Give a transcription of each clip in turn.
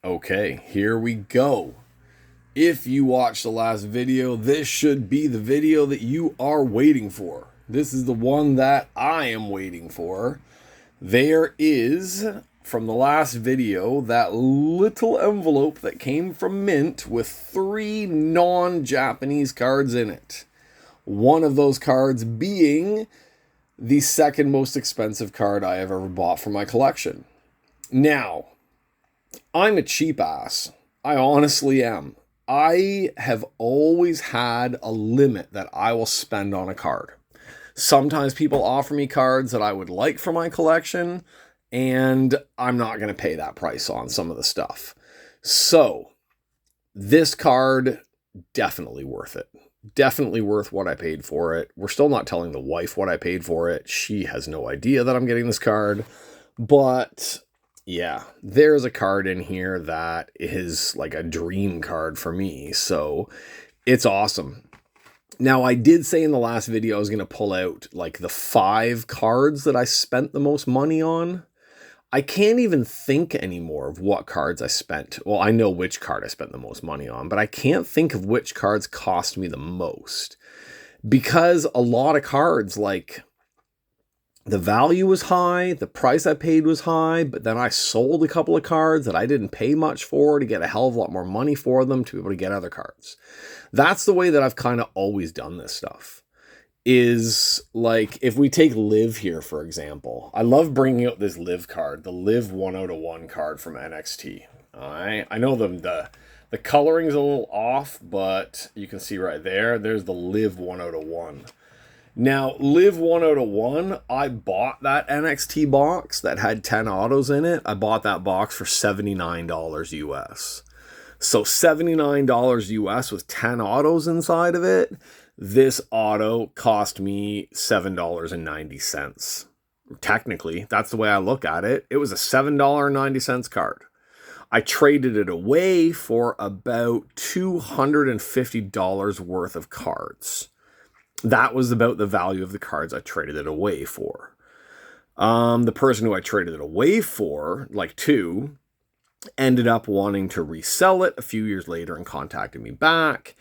Okay, here we go. If you watched the last video, this should be the video that you are waiting for. This is the one that I am waiting for. There is, from the last video, that little envelope that came from Mint with 3 non-Japanese cards in it. One of those cards being the second most expensive card I have ever bought for my collection. Now, I'm a cheap ass. I honestly am. I have always had a limit that I will spend on a card. Sometimes people offer me cards that I would like for my collection, and I'm not going to pay that price on some of the stuff. So, this card, definitely worth it. Definitely worth what I paid for it. We're still not telling the wife what I paid for it. She has no idea that I'm getting this card. But yeah, there's a card in here that is like a dream card for me. So it's awesome. Now, I did say in the last video I was going to pull out like the 5 cards that I spent the most money on. I can't even think anymore of what cards I spent. Well, I know which card I spent the most money on, but I can't think of which cards cost me the most. Because a lot of cards, like, the value was high, the price I paid was high, but then I sold a couple of cards that I didn't pay much for to get a hell of a lot more money for them to be able to get other cards. That's the way that I've kind of always done this stuff. Is like, if we take Liv here, for example, I love bringing out this Liv card, the Liv 101 card from NXT. All right, I know the coloring's a little off, but you can see right there, there's the Liv 101. Now, Liv 101, I bought that NXT box that had 10 autos in it. I bought that box for $79 US. So $79 US with 10 autos inside of it. This auto cost me $7.90. Technically, that's the way I look at it. It was a $7.90 card. I traded it away for about $250 worth of cards. That was about the value of the cards I traded it away for. The person who I traded it away for, like two, ended up wanting to resell it a few years later and contacted me back.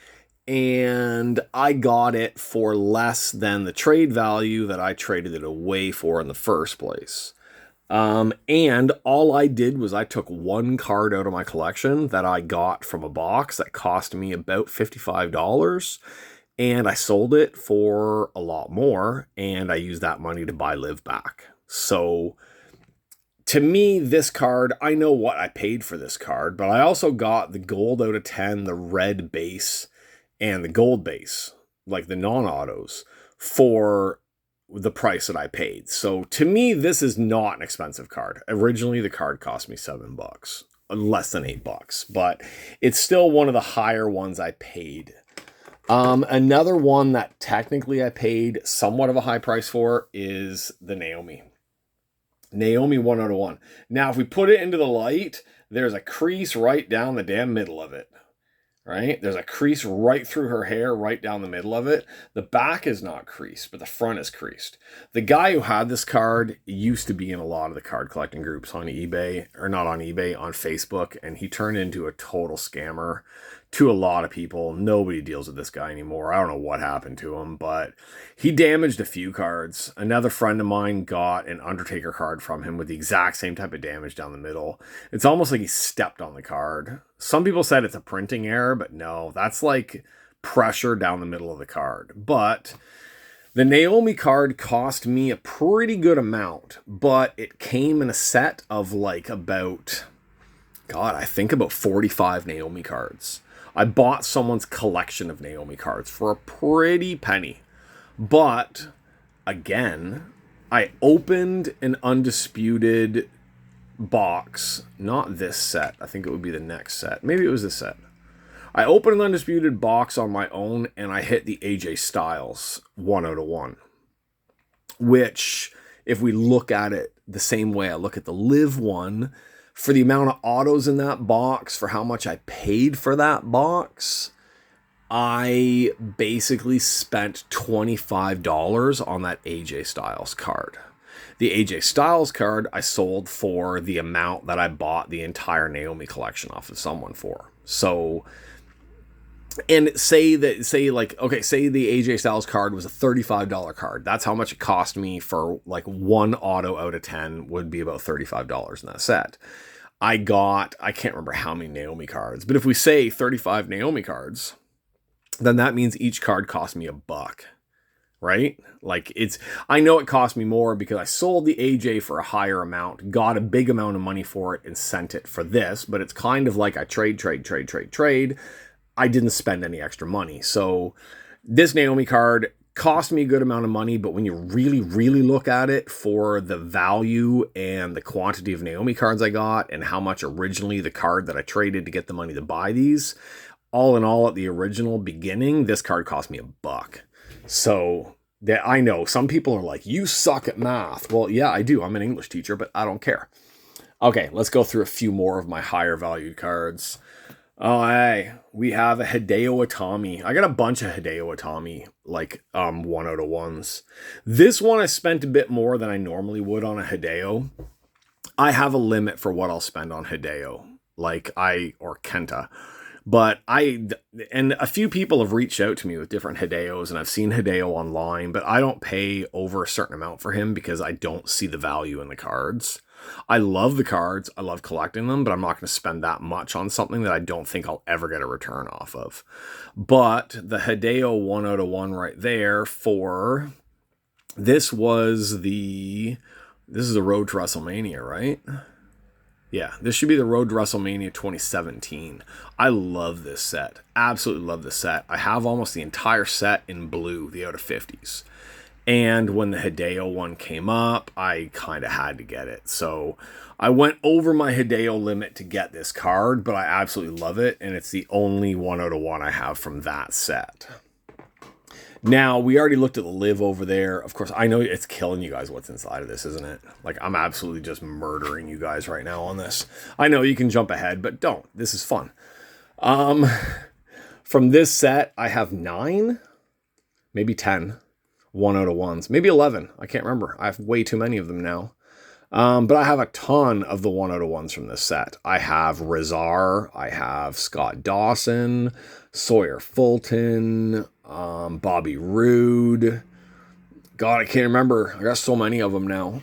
And I got it for less than the trade value that I traded it away for in the first place. And all I did was I took one card out of my collection that I got from a box that cost me about $55. And I sold it for a lot more. And I used that money to buy Liv back. So to me, this card, I know what I paid for this card, but I also got the gold out of 10, the red base, and the gold base, like the non-autos, for the price that I paid. So to me, this is not an expensive card. Originally, the card cost me $7, less than $8, but it's still one of the higher ones I paid. Another one that technically I paid somewhat of a high price for is the Naomi 101. Now, if we put it into the light, there's a crease right down the damn middle of it. Right? There's a crease right through her hair, right down the middle of it. The back is not creased, but the front is creased. The guy who had this card used to be in a lot of the card collecting groups on eBay, or not on eBay, on Facebook, and he turned into a total scammer to a lot of people. Nobody deals with this guy anymore. I don't know what happened to him, but he damaged a few cards. Another friend of mine got an Undertaker card from him with the exact same type of damage down the middle. It's almost like he stepped on the card. Some people said it's a printing error, but no, that's like pressure down the middle of the card. But the Naomi card cost me a pretty good amount, but it came in a set of like about, God, I think about 45 Naomi cards. I bought someone's collection of Naomi cards for a pretty penny. But, again, I opened an Undisputed box. Not this set. I think it would be the next set. Maybe it was this set. I opened an Undisputed box on my own, and I hit the AJ Styles 1/1. Which, if we look at it the same way I look at the Liv one, for the amount of autos in that box, for how much I paid for that box, I basically spent $25 on that AJ Styles card. The AJ Styles card I sold for the amount that I bought the entire Naomi collection off of someone for. So, and say the AJ Styles card was a $35 card. That's how much it cost me for like one auto out of 10 would be about $35 in that set. I can't remember how many Naomi cards, but if we say 35 Naomi cards, then that means each card cost me $1, right? Like I know it cost me more because I sold the AJ for a higher amount, got a big amount of money for it and sent it for this, but it's kind of like I trade. I didn't spend any extra money. So this Naomi card cost me a good amount of money, but when you really, really look at it for the value and the quantity of Naomi cards I got and how much originally the card that I traded to get the money to buy these, all in all at the original beginning, this card cost me $1. So I know some people are like, you suck at math. Well, yeah, I do. I'm an English teacher, but I don't care. Okay, let's go through a few more of my higher valued cards. Oh, hey, we have a Hideo Itami. I got a bunch of Hideo Itami, like 1 out of 1s. This one I spent a bit more than I normally would on a Hideo. I have a limit for what I'll spend on Hideo, or Kenta. But and a few people have reached out to me with different Hideos, and I've seen Hideo online, but I don't pay over a certain amount for him because I don't see the value in the cards. I love the cards. I love collecting them, but I'm not going to spend that much on something that I don't think I'll ever get a return off of. But the Hideo 1 out of 1 right there for this is the Road to WrestleMania, right? Yeah, this should be the Road to WrestleMania 2017. I love this set. Absolutely love this set. I have almost the entire set in blue, the out of 50s. And when the Hideo one came up, I kind of had to get it. So I went over my Hideo limit to get this card, but I absolutely love it. And it's the only 1 out of 1 I have from that set. Now, we already looked at the live over there. Of course, I know it's killing you guys what's inside of this, isn't it? Like, I'm absolutely just murdering you guys right now on this. I know you can jump ahead, but don't. This is fun. From this set, I have 9, maybe 10. 1 out of 1s, maybe 11. I can't remember. I have way too many of them now. But I have a ton of the 1 out of 1s from this set. I have Rizar, I have Scott Dawson, Sawyer Fulton, Bobby Roode. God, I can't remember. I got so many of them now.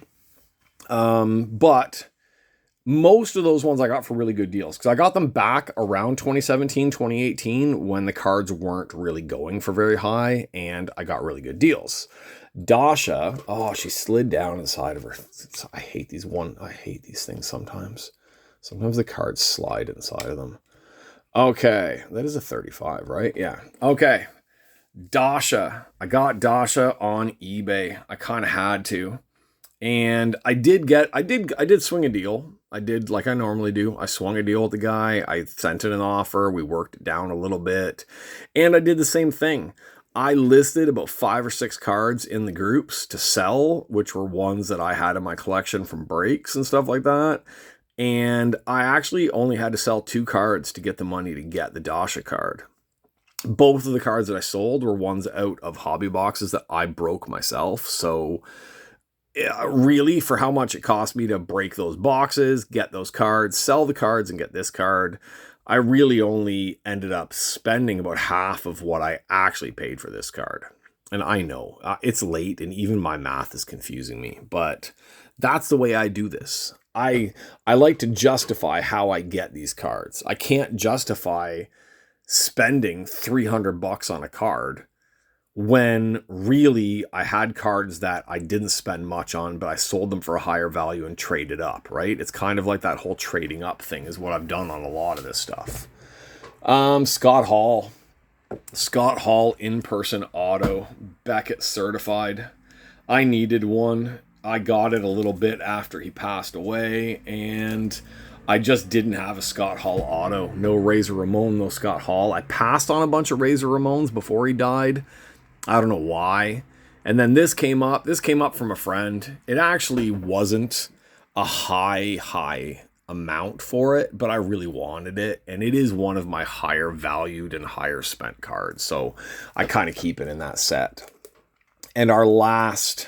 But most of those ones I got for really good deals because I got them back around 2017, 2018 when the cards weren't really going for very high and I got really good deals. Dasha, oh, she slid down inside of her. I hate these things sometimes. Sometimes the cards slide inside of them. Okay, that is a 35, right? Yeah. Okay. Dasha. I got Dasha on eBay. I kind of had to. And I did swing a deal. I did like I normally do. I swung a deal with the guy. I sent it an offer. We worked it down a little bit. And I did the same thing. I listed about 5 or 6 cards in the groups to sell, which were ones that I had in my collection from breaks and stuff like that. And I actually only had to sell 2 cards to get the money to get the Dasha card. Both of the cards that I sold were ones out of hobby boxes that I broke myself. So really, for how much it cost me to break those boxes, get those cards, sell the cards, and get this card, I really only ended up spending about half of what I actually paid for this card. And I know it's late and even my math is confusing me, but that's the way I do this. I like to justify how I get these cards. I can't justify spending $300 on a card when really I had cards that I didn't spend much on, but I sold them for a higher value and traded up, right? It's kind of like that whole trading up thing is what I've done on a lot of this stuff. Scott Hall in-person auto, Beckett certified. I needed one. I got it a little bit after he passed away, and I just didn't have a Scott Hall auto. No Razor Ramon, no Scott Hall. I passed on a bunch of Razor Ramones before he died. I don't know why. And then this came up. This came up from a friend. It actually wasn't a high amount for it, but I really wanted it. And it is one of my higher valued and higher spent cards. So I kind of keep it in that set. And our last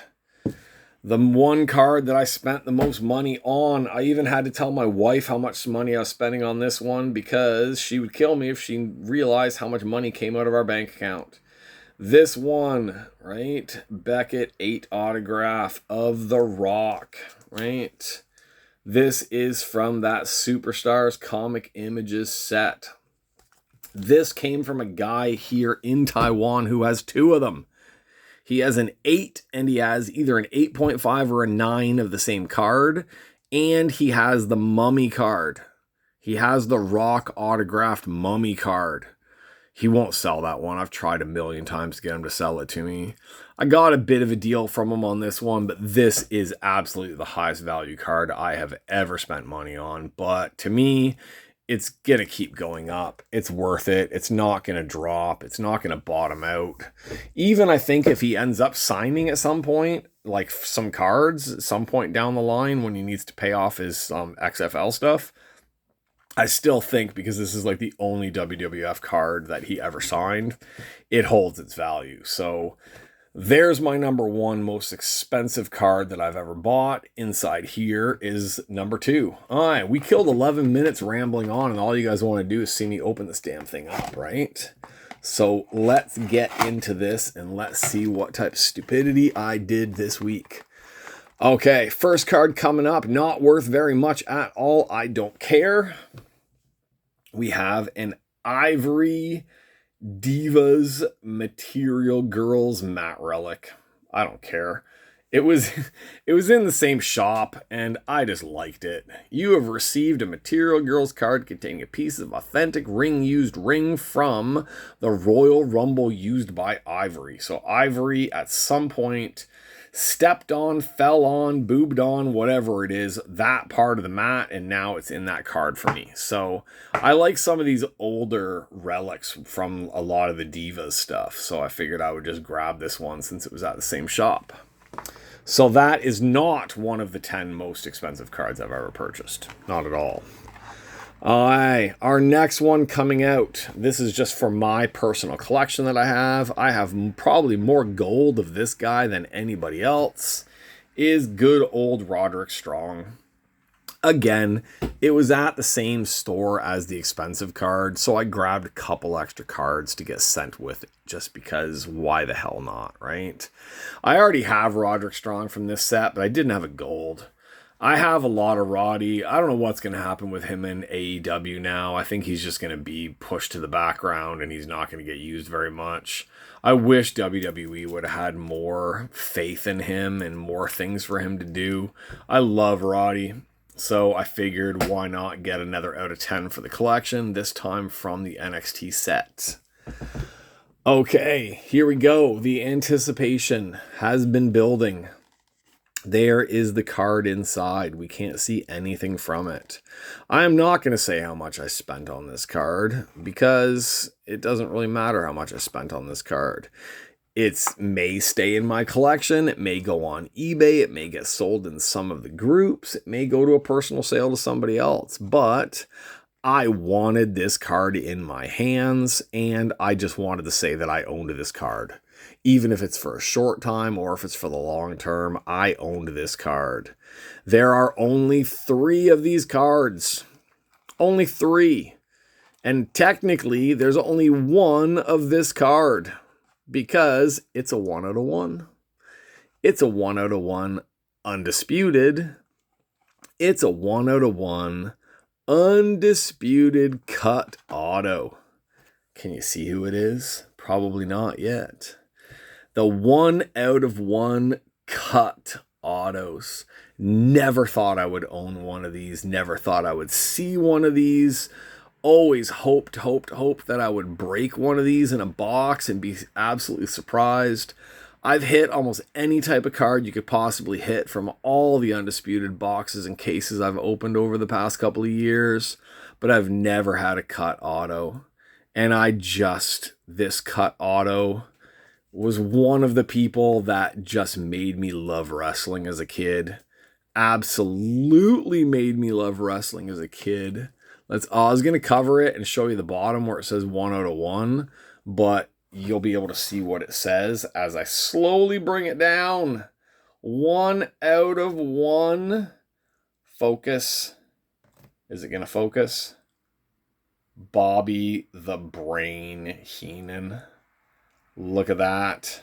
The one card that I spent the most money on, I even had to tell my wife how much money I was spending on this one because she would kill me if she realized how much money came out of our bank account. This one, right? Beckett 8 autograph of The Rock, right? This is from that Superstars Comic Images set. This came from a guy here in Taiwan who has 2 of them. He has an 8 and he has either an 8.5 or a 9 of the same card. And he has the Mummy card. He has the Rock autographed Mummy card. He won't sell that one. I've tried a million times to get him to sell it to me. I got a bit of a deal from him on this one, but this is absolutely the highest value card I have ever spent money on. But to me, it's going to keep going up. It's worth it. It's not going to drop. It's not going to bottom out. Even I think if he ends up signing at some point, like some cards at some point down the line when he needs to pay off his XFL stuff, I still think because this is like the only WWF card that he ever signed, it holds its value. So there's my number 1 most expensive card that I've ever bought. Inside here is number 2. All right, we killed 11 minutes rambling on, and all you guys want to do is see me open this damn thing up, right? So let's get into this, and let's see what type of stupidity I did this week. Okay, first card coming up, not worth very much at all. I don't care. We have an Ivory Divas Material Girls matte relic. I don't care. It was in the same shop and I just liked it. You have received a Material Girls card containing a piece of authentic used ring from the Royal Rumble used by Ivory. So Ivory at some point stepped on, fell on, boobed on, whatever it is, that part of the mat, and now it's in that card for me. So I like some of these older relics from a lot of the Divas stuff, so I figured I would just grab this one since it was at the same shop. So that is not one of the 10 most expensive cards I've ever purchased. Not at all. Alright, our next one coming out. This is just for my personal collection that I have. I have probably more gold of this guy than anybody else. Is good old Roderick Strong. Again, it was at the same store as the expensive card, so I grabbed a couple extra cards to get sent with it, just because why the hell not, right? I already have Roderick Strong from this set, but I didn't have a gold. I have a lot of Roddy. I don't know what's going to happen with him in AEW now. I think he's just going to be pushed to the background and he's not going to get used very much. I wish WWE would have had more faith in him and more things for him to do. I love Roddy, so I figured why not get another out of 10 for the collection, this time from the NXT set. Okay, here we go. The anticipation has been building. There is the card inside. We can't see anything from it. I am not going to say how much I spent on this card because it doesn't really matter how much I spent on this card. It may stay in my collection. It may go on eBay. It may get sold in some of the groups. It may go to a personal sale to somebody else. But I wanted this card in my hands and I just wanted to say that I owned this card. Even if it's for a short time or if it's for the long term, I owned this card. There are only 3 of these cards. Only 3. And technically, there's only 1 of this card because it's a 1 out of 1. It's a 1 out of 1 Undisputed. It's a 1 out of 1 Undisputed cut auto. Can you see who it is? Probably not yet. The 1 out of 1 cut autos. Never thought I would own one of these. Never thought I would see one of these. Always hoped that I would break one of these in a box and be absolutely surprised. I've hit almost any type of card you could possibly hit from all the Undisputed boxes and cases I've opened over the past couple of years, but I've never had a cut auto. And this cut auto was one of the people that just made me love wrestling as a kid. Absolutely made me love wrestling as a kid. I was going to cover it and show you the bottom where it says 1 out of 1, but you'll be able to see what it says as I slowly bring it down. 1 out of 1. Focus. Is it going to focus? Bobby the Brain Heenan. Look at that.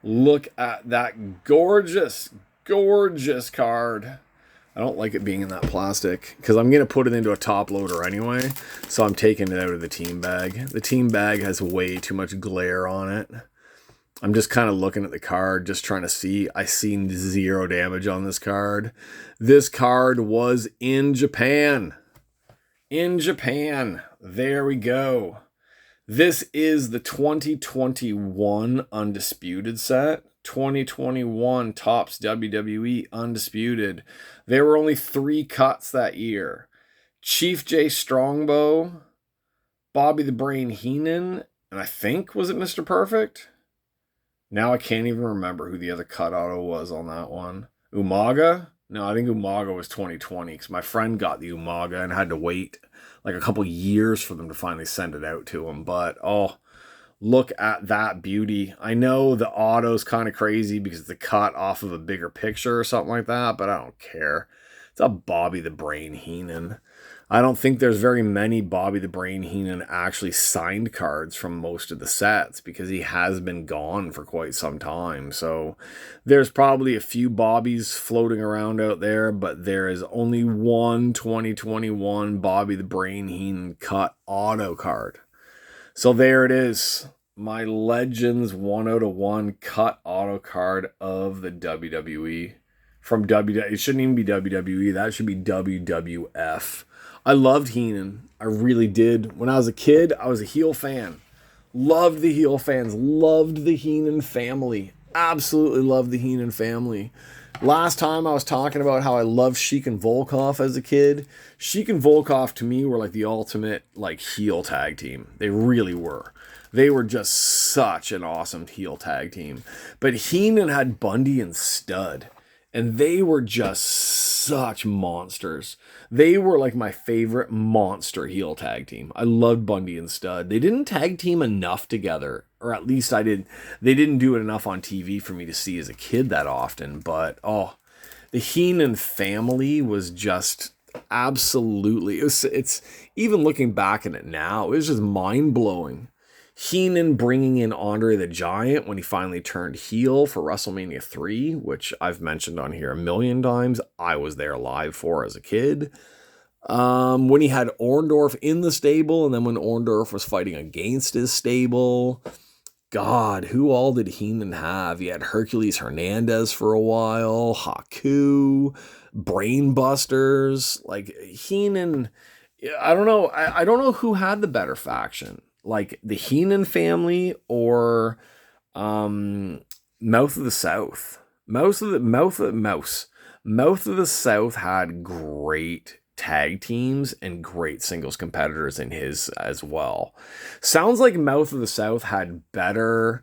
Look at that gorgeous, gorgeous card. I don't like it being in that plastic because I'm going to put it into a top loader anyway. So I'm taking it out of the team bag. The team bag has way too much glare on it. I'm just kind of looking at the card, just trying to see. I seen 0 damage on this card. This card was in Japan. In Japan. There we go. This is the 2021 Undisputed set. 2021 Topps WWE Undisputed. There were only 3 cuts that year. Chief J Strongbow, Bobby the Brain Heenan, and I think, was it Mr. Perfect? Now I can't even remember who the other cut auto was on that one. Umaga? No, I think Umaga was 2020 because my friend got the Umaga and had to wait like a couple years for them to finally send it out to him. But, oh, look at that beauty. I know the auto's kind of crazy because it's a cut off of a bigger picture or something like that, but I don't care. It's a Bobby the Brain Heenan. I don't think there's very many Bobby the Brain Heenan actually signed cards from most of the sets because he has been gone for quite some time. So there's probably a few Bobbies floating around out there, but there is only one 2021 Bobby the Brain Heenan cut auto card. So there it is. My Legends 1 out of 1 cut auto card of the WWE. From WWE. It shouldn't even be WWE. That should be WWF. I loved Heenan. I really did. When I was a kid, I was a heel fan. Loved the heel fans. Loved the Heenan family. Absolutely loved the Heenan family. Last time I was talking about how I loved Sheik and Volkov as a kid. Sheik and Volkov to me were like the ultimate like heel tag team. They really were. They were just such an awesome heel tag team. But Heenan had Bundy and Stud. And they were just such monsters. They were like my favorite monster heel tag team. I loved Bundy and Stud. They didn't tag team enough together. Or at least I did. They didn't do it enough on TV for me to see as a kid that often. But, oh, the Heenan family was just absolutely... It's even looking back at it now, it was just mind-blowing. Heenan bringing in Andre the Giant when he finally turned heel for WrestleMania 3, which I've mentioned on here a million times. I was there live for as a kid. When he had Orndorff in the stable, and then when Orndorff was fighting against his stable. God, who all did Heenan have? He had Hercules Hernandez for a while, Haku, Brainbusters. Like, Heenan, I don't know. I don't know who had the better faction. Like the Heenan family or Mouth of the South. Mouth of the South had great tag teams and great singles competitors in his as well. Sounds like Mouth of the South had a better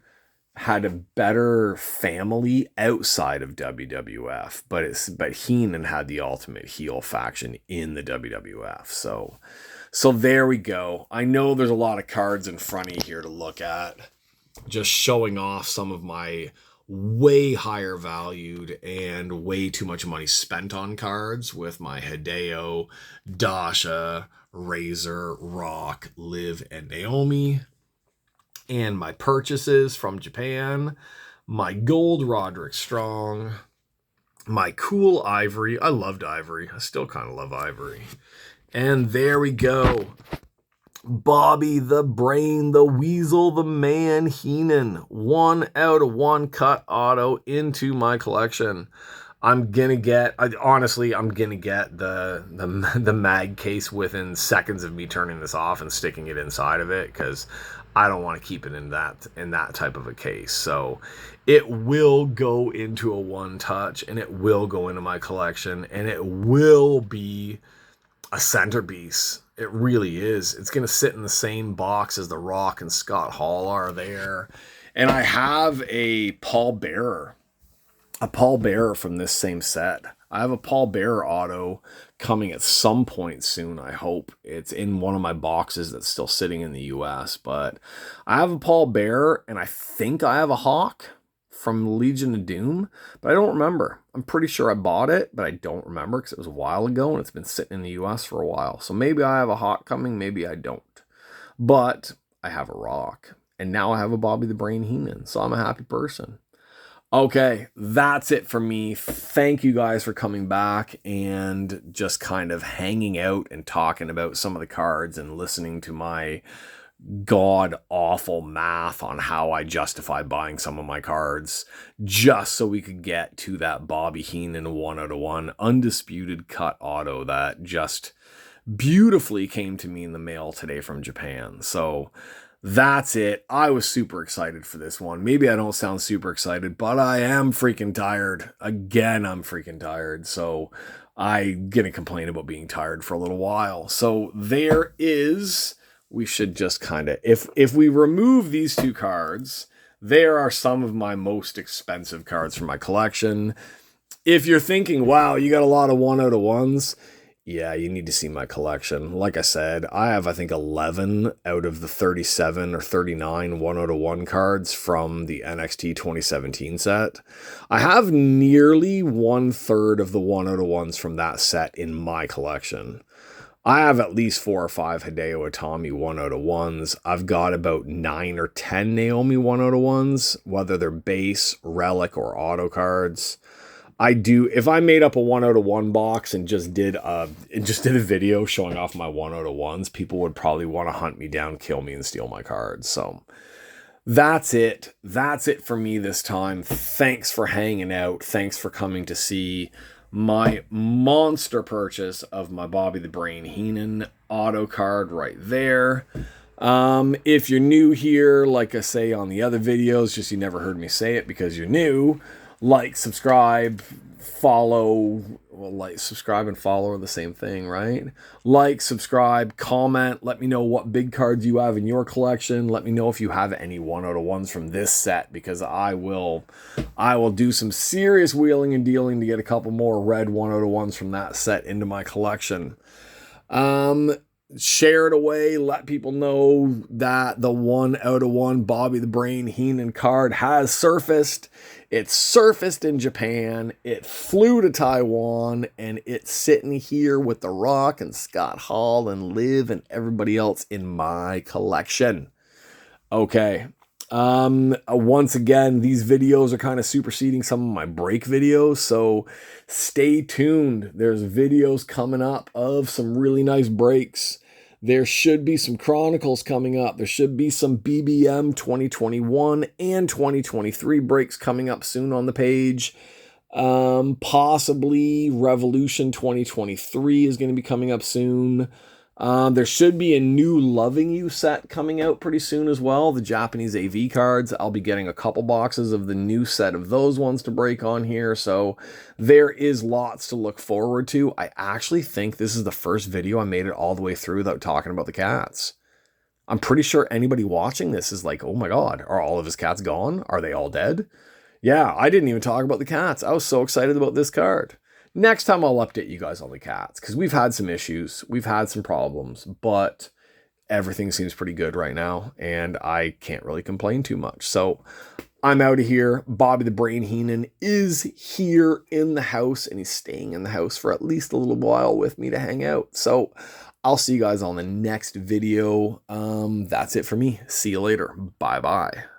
family outside of WWF, but Heenan had the ultimate heel faction in the WWF. So there we go. I know there's a lot of cards in front of you here to look at. Just showing off some of my way higher valued and way too much money spent on cards with my Hideo, Dasha, Razor, Rock, Liv, and Naomi. And my purchases from Japan. My gold Roderick Strong. My cool Ivory. I loved Ivory. I still kind of love Ivory. And there we go. Bobby the Brain, the Weasel, the Man Heenan. 1 out of 1 cut auto into my collection. I'm gonna get the mag case within seconds of me turning this off and sticking it inside of it because I don't want to keep it in that type of a case. So it will go into a one touch and it will go into my collection and it will be a centerpiece. It really is. It's going to sit in the same box as The Rock and Scott Hall are there. And I have a Paul Bearer from this same set. I have a Paul Bearer auto coming at some point soon, I hope. It's in one of my boxes that's still sitting in the US. But I have a Paul Bearer, and I think I have a Hawk. from Legion of Doom, but I don't remember. I'm pretty sure I bought it, but I don't remember because it was a while ago and it's been sitting in the US for a while. So maybe I have a hot coming, maybe I don't. But I have a rock, and now I have a Bobby the Brain Heenan, so I'm a happy person. Okay, that's it for me. Thank you guys for coming back and just kind of hanging out and talking about some of the cards and listening to my god-awful math on how I justify buying some of my cards just so we could get to that Bobby Heenan 1 out of 1 undisputed cut auto that just beautifully came to me in the mail today from Japan. So that's it. I was super excited for this one. Maybe I don't sound super excited, but I am freaking tired. Again, I'm freaking tired. So I'm going to complain about being tired for a little while. So there is, we should just kind of, if we remove these two cards, there are some of my most expensive cards for my collection. If you're thinking, wow, you got a lot of 1 out of 1s, yeah, you need to see my collection. Like I said, I have, I think, 11 out of the 37 or 39 1 out of 1 cards from the NXT 2017 set. I have nearly 1/3 of the 1 out of 1s from that set in my collection. I have at least 4 or 5 Hideo Itami 1 out of 1s. I've got about 9 or 10 Naomi 1 out of 1s, whether they're base, relic, or auto cards. I do, if I made up a 1 out of 1 box and just did a video showing off my 1 out of 1s, people would probably want to hunt me down, kill me, and steal my cards. So that's it. That's it for me this time. Thanks for hanging out. Thanks for coming to see my monster purchase of my Bobby the Brain Heenan auto card right there. If you're new here, like I say on the other videos, just you never heard me say it because you're new, like, subscribe, follow. Well, like, subscribe and follow are the same thing, right? Like, subscribe, comment, let me know what big cards you have in your collection. Let me know if you have any 1 out of 1s from this set, because I will do some serious wheeling and dealing to get a couple more red 1 out of 1s from that set into my collection. Share it away, let people know that the 1 out of 1 Bobby the Brain Heenan card has surfaced. It surfaced in Japan, it flew to Taiwan, and it's sitting here with The Rock and Scott Hall and Liv and everybody else in my collection. Okay. Once again, these videos are kind of superseding some of my break videos, so stay tuned. There's videos coming up of some really nice breaks. There should be some Chronicles coming up. There should be some BBM 2021 and 2023 breaks coming up soon on the page. Possibly Revolution 2023 is going to be coming up soon. There should be a new Loving You set coming out pretty soon as well. The Japanese AV cards. I'll be getting a couple boxes of the new set of those ones to break on here. So there is lots to look forward to. I actually think this is the first video I made it all the way through without talking about the cats. I'm pretty sure anybody watching this is like, oh my God, are all of his cats gone? Are they all dead? Yeah, I didn't even talk about the cats. I was so excited about this card. Next time I'll update you guys on the cats, because we've had some issues, we've had some problems, but everything seems pretty good right now, and I can't really complain too much. So I'm out of here. Bobby the Brain Heenan is here in the house, and he's staying in the house for at least a little while with me to hang out. So I'll see you guys on the next video. That's it for me. See you later. Bye-bye.